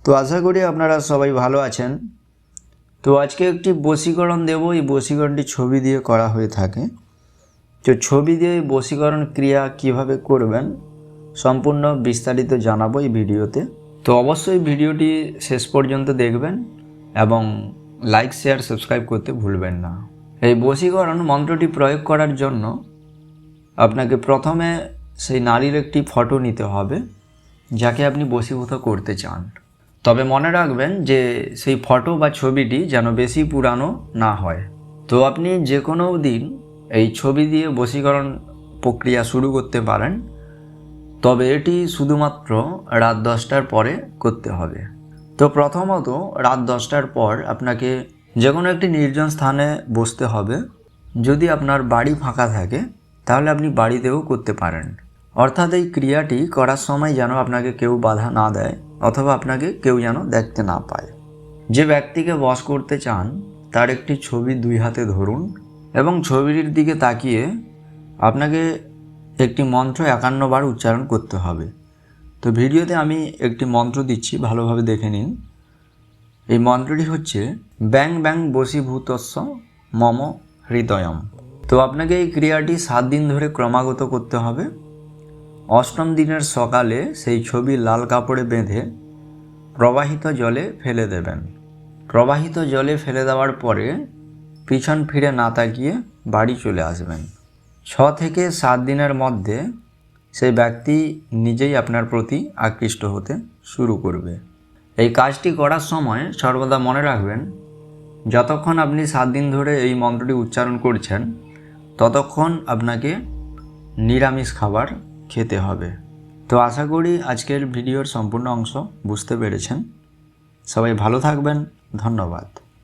তো আশা করি আপনারা সবাই ভালো আছেন। তো আজকে একটি বশীকরণ দেব। এই বশীকরণটি ছবি দিয়ে করা হয়ে থাকে। তো ছবি দিয়ে এই বশীকরণ ক্রিয়া কিভাবে করবেন সম্পূর্ণ বিস্তারিত জানাবো এই ভিডিওতে। তো অবশ্যই ভিডিওটি শেষ পর্যন্ত দেখবেন এবং লাইক শেয়ার সাবস্ক্রাইব করতে ভুলবেন না। এই বশীকরণ মন্ত্রটি প্রয়োগ করার জন্য আপনাকে প্রথমে সেই নারীর একটি ফটো নিতে হবে যাকে আপনি বশীভূত করতে চান। তবে মনে রাখবেন যে সেই ফটো বা ছবিটি যেন বেশি পুরানো না হয়। তো আপনি যে কোনো দিন এই ছবি দিয়ে বশীকরণ প্রক্রিয়া শুরু করতে পারেন, তবে এটি শুধুমাত্র রাত 10টার পরে করতে হবে। তো প্রথমত রাত 10টার পর আপনাকে যে কোনো একটি নির্জন স্থানে বসতে হবে। যদি আপনার বাড়ি ফাঁকা থাকে তাহলে আপনি বাড়িতেও করতে পারেন। অর্থাৎ এই ক্রিয়াটি করার সময় যেন আপনাকে কেউ বাধা না দেয় অথবা আপনাকে কেউ যেন দেখতে না পায়। যে ব্যক্তিকে বশ করতে চান তার একটি ছবি 2 হাতে ধরুন এবং ছবিটির দিকে তাকিয়ে আপনাকে একটি মন্ত্র 51 বার উচ্চারণ করতে হবে। তো ভিডিওতে আমি একটি মন্ত্র দিচ্ছি, ভালোভাবে দেখে নিন। এই মন্ত্রটি হচ্ছে ব্যাং ব্যাং বশীভূতস্য মম হৃদয়ম। তো আপনাকে এই ক্রিয়াটি 7 দিন ধরে ক্রমাগত করতে হবে। 8ম দিনের সকালে সেই ছবি লাল কাপড়ে বেঁধে প্রবাহিত জলে ফেলে দেবেন। প্রবাহিত জলে ফেলে দেওয়ার পরে পিছন ফিরে না তাকিয়ে বাড়ি চলে আসবেন। 6 থেকে 7 দিনের মধ্যে সেই ব্যক্তি নিজেই আপনার প্রতি আকৃষ্ট হতে শুরু করবে। এই কাজটি করার সময় সর্বদা মনে রাখবেন, যতক্ষণ আপনি 7 দিন ধরে এই মন্ত্রটি উচ্চারণ করছেন ততক্ষণ আপনাকে নিরামিষ খাবার খেতে হবে। তো আশা করি আজকের ভিডিওর সম্পূর্ণ অংশ বুঝতে পেরেছেন। সবাই ভালো থাকবেন। ধন্যবাদ।